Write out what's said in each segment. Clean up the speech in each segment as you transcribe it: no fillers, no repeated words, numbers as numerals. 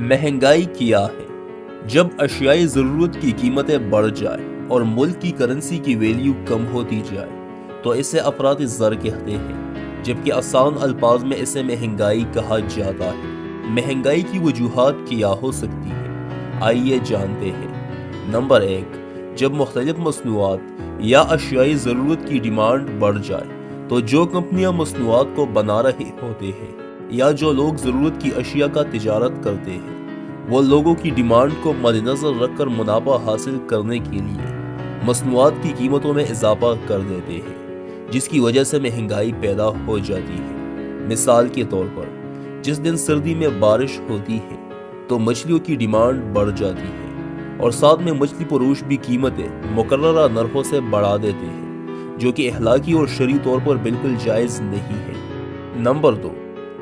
مہنگائی کیا ہے؟ جب اشیائی ضرورت کی قیمتیں بڑھ جائیں اور ملک کی کرنسی کی ویلیو کم ہوتی جائے تو اسے افراط زر کہتے ہیں، جبکہ آسان الفاظ میں اسے مہنگائی کہا جاتا ہے۔ مہنگائی کی وجوہات کیا ہو سکتی ہیں؟ آئیے جانتے ہیں۔ نمبر 1، جب مختلف مصنوعات یا اشیائی ضرورت کی ڈیمانڈ بڑھ جائے تو جو کمپنیاں مصنوعات کو بنا رہے ہوتے ہیں یا جو لوگ ضرورت کی اشیاء کا تجارت کرتے ہیں وہ لوگوں کی ڈیمانڈ کو مد نظر رکھ کر منافع حاصل کرنے کے لیے مصنوعات کی قیمتوں میں اضافہ کر دیتے ہیں، جس کی وجہ سے مہنگائی پیدا ہو جاتی ہے۔ مثال کے طور پر جس دن سردی میں بارش ہوتی ہے تو مچھلیوں کی ڈیمانڈ بڑھ جاتی ہے اور ساتھ میں مچھلی فروش بھی قیمتیں مقررہ نرخوں سے بڑھا دیتے ہیں، جو کہ اخلاقی اور شرعی طور پر بالکل جائز نہیں ہے۔ نمبر 2،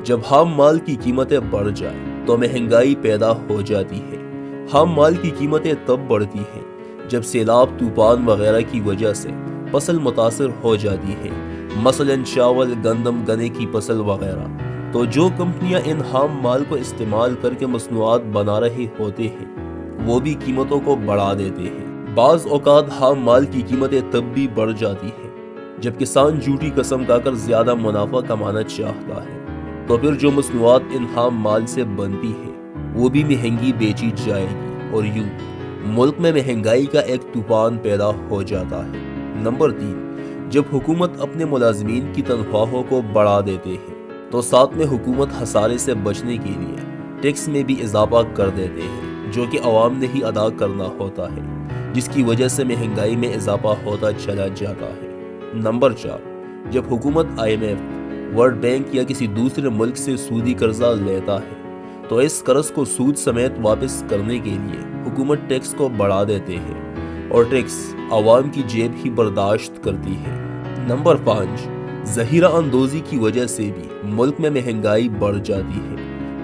جب خام مال کی قیمتیں بڑھ جائیں تو مہنگائی پیدا ہو جاتی ہے۔ خام مال کی قیمتیں تب بڑھتی ہیں جب سیلاب، طوفان وغیرہ کی وجہ سے فصل متاثر ہو جاتی ہے، مثلا چاول، گندم، گنے کی فصل وغیرہ۔ تو جو کمپنیاں ان خام مال کو استعمال کر کے مصنوعات بنا رہے ہوتے ہیں وہ بھی قیمتوں کو بڑھا دیتے ہیں۔ بعض اوقات خام مال کی قیمتیں تب بھی بڑھ جاتی ہیں جب کسان جھوٹی قسم کھا کر زیادہ منافع کمانا چاہتا ہے، تو پھر جو مصنوعات ان خام مال سے بنتی ہے وہ بھی مہنگی بیچی جائے گی اور یوں ملک میں مہنگائی کا ایک طوفان پیدا ہو جاتا ہے۔ نمبر 3، جب حکومت اپنے ملازمین کی تنخواہوں کو بڑھا دیتے ہیں تو ساتھ میں حکومت خسارے سے بچنے کے لیے ٹیکس میں بھی اضافہ کر دیتے ہیں، جو کہ عوام نے ہی ادا کرنا ہوتا ہے، جس کی وجہ سے مہنگائی میں اضافہ ہوتا چلا جاتا ہے۔ نمبر 4، جب حکومت IMF، ورلڈ بینک یا کسی دوسرے ملک سے سودی قرضہ لیتا ہے تو اس قرض کو سود سمیت واپس کرنے کے لیے حکومت ٹیکس کو بڑھا دیتے ہیں اور ٹیکس عوام کی جیب ہی برداشت کرتی ہے۔ نمبر 5، ذخیرہ اندوزی کی وجہ سے بھی ملک میں مہنگائی بڑھ جاتی ہے۔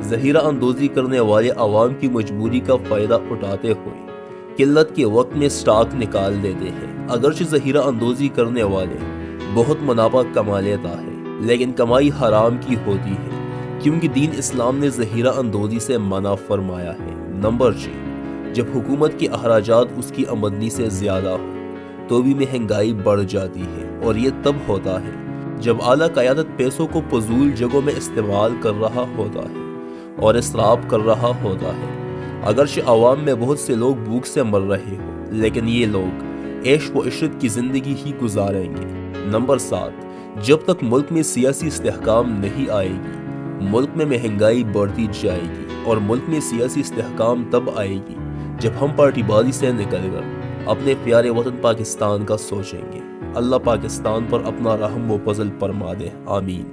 ذخیرہ اندوزی کرنے والے عوام کی مجبوری کا فائدہ اٹھاتے ہوئے قلت کے وقت میں سٹاک نکال دیتے ہیں۔ اگرچہ ذخیرہ اندوزی کرنے والے بہت منافع کما لیتا ہے لیکن کمائی حرام کی ہوتی ہے، کیونکہ دین اسلام نے ذخیرہ اندوزی سے منع فرمایا ہے۔ نمبر 6، جب حکومت کے اخراجات اس کی آمدنی سے زیادہ ہو تو بھی مہنگائی بڑھ جاتی ہے، اور یہ تب ہوتا ہے جب اعلیٰ قیادت پیسوں کو فضول جگہوں میں استعمال کر رہا ہوتا ہے اور اسراف کر رہا ہوتا ہے۔ اگرچہ عوام میں بہت سے لوگ بھوک سے مر رہے ہوں لیکن یہ لوگ عیش و عشرت کی زندگی ہی گزاریں گے۔ نمبر 7، جب تک ملک میں سیاسی استحکام نہیں آئے گی ملک میں مہنگائی بڑھتی جائے گی، اور ملک میں سیاسی استحکام تب آئے گی جب ہم پارٹی بازی سے نکل کر اپنے پیارے وطن پاکستان کا سوچیں گے۔ اللہ پاکستان پر اپنا رحم و فضل فرما دے، آمین۔